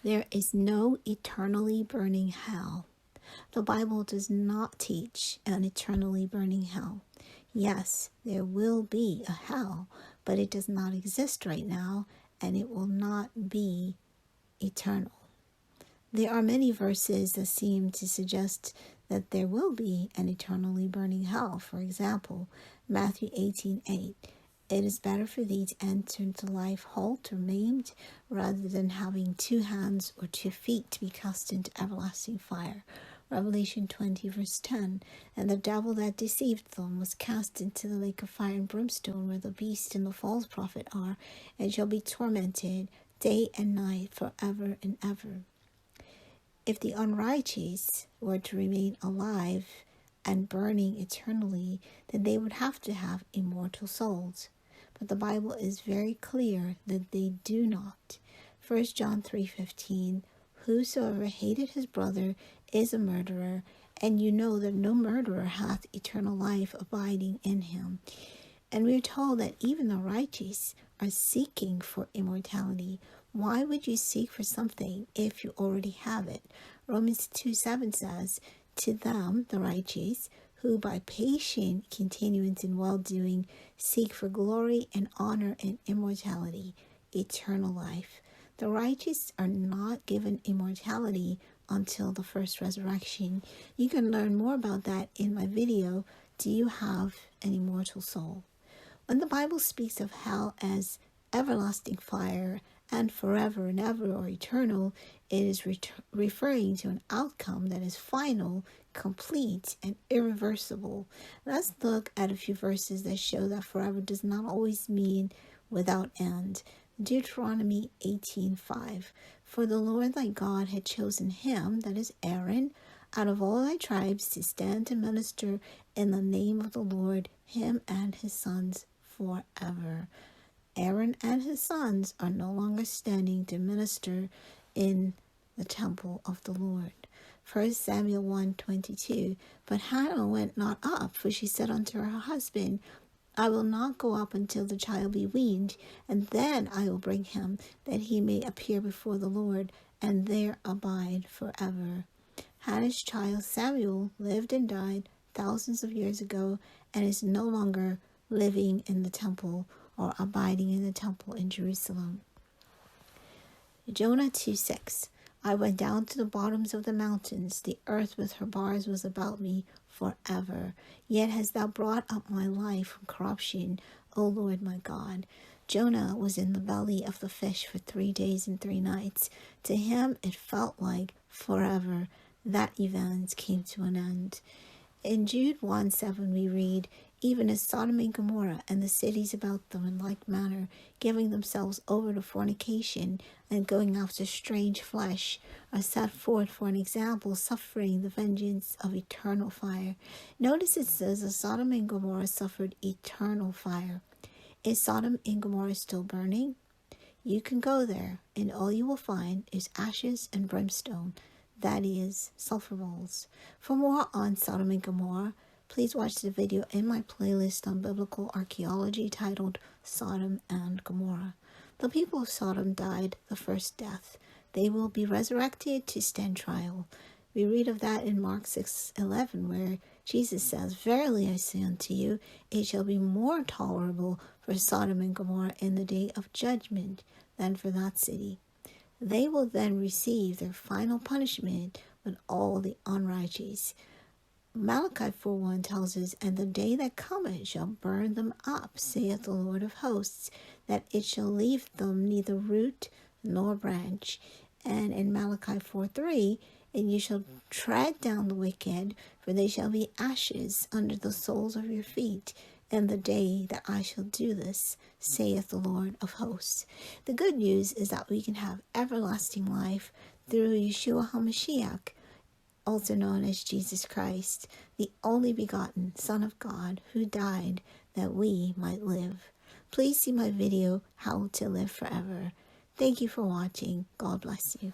There is no eternally burning hell. The Bible does not teach an eternally burning hell. Yes, there will be a hell, but it does not exist right now, and it will not be eternal. There are many verses that seem to suggest that there will be an eternally burning hell. For example, Matthew 18:8. It is better for thee to enter into life halt or maimed, rather than having 2 hands or 2 feet to be cast into everlasting fire. Revelation 20 verse 10. And the devil that deceived them was cast into the lake of fire and brimstone, where the beast and the false prophet are, and shall be tormented day and night forever and ever. If the unrighteous were to remain alive and burning eternally, then they would have to have immortal souls. But the Bible is very clear that they do not. 1 John 3:15, whosoever hated his brother is a murderer, and you know that no murderer hath eternal life abiding in him. And we are told that even the righteous are seeking for immortality. Why would you seek for something if you already have it? Romans 2:7 says, to them, the righteous, who by patient continuance in well-doing seek for glory and honor and immortality, eternal life. The righteous are not given immortality until the first resurrection. You can learn more about that in my video, Do You Have an Immortal Soul? When the Bible speaks of hell as everlasting fire and forever and ever or eternal, it is referring to an outcome that is final, complete, and irreversible. Let's look at a few verses that show that forever does not always mean without end. Deuteronomy 18:5. For the Lord thy God had chosen him, that is Aaron, out of all thy tribes to stand to minister in the name of the Lord, him and his sons forever. Aaron and his sons are no longer standing to minister in the temple of the Lord. 1 Samuel 1:22. But Hannah went not up, for she said unto her husband, I will not go up until the child be weaned, and then I will bring him, that he may appear before the Lord, and there abide forever. Hannah's child Samuel lived and died thousands of years ago, and is no longer living in the temple or abiding in the temple in Jerusalem. Jonah 2:6. I went down to the bottoms of the mountains, the earth with her bars was about me forever. Yet hast thou brought up my life from corruption, O Lord my God. Jonah was in the belly of the fish for 3 days and 3 nights. To him it felt like forever. That event came to an end. In Jude 1:7 we read, even as Sodom and Gomorrah and the cities about them in like manner, giving themselves over to fornication and going after strange flesh, are set forth for an example, suffering the vengeance of eternal fire. Notice it says that Sodom and Gomorrah suffered eternal fire. Is Sodom and Gomorrah still burning? You can go there, and all you will find is ashes and brimstone, that is, sulfur balls. For more on Sodom and Gomorrah, please watch the video in my playlist on biblical archaeology titled Sodom and Gomorrah. The people of Sodom died the first death. They will be resurrected to stand trial. We read of that in Mark 6:11, where Jesus says, verily I say unto you, it shall be more tolerable for Sodom and Gomorrah in the day of judgment than for that city. They will then receive their final punishment with all the unrighteous. Malachi 4:1 tells us, and the day that cometh shall burn them up, saith the Lord of hosts, that it shall leave them neither root nor branch. And in Malachi 4:3, and you shall tread down the wicked, for they shall be ashes under the soles of your feet, in the day that I shall do this, saith the Lord of hosts. The good news is that we can have everlasting life through Yeshua HaMashiach, also known as Jesus Christ, the only begotten Son of God, who died that we might live. Please see my video, How to Live Forever. Thank you for watching. God bless you.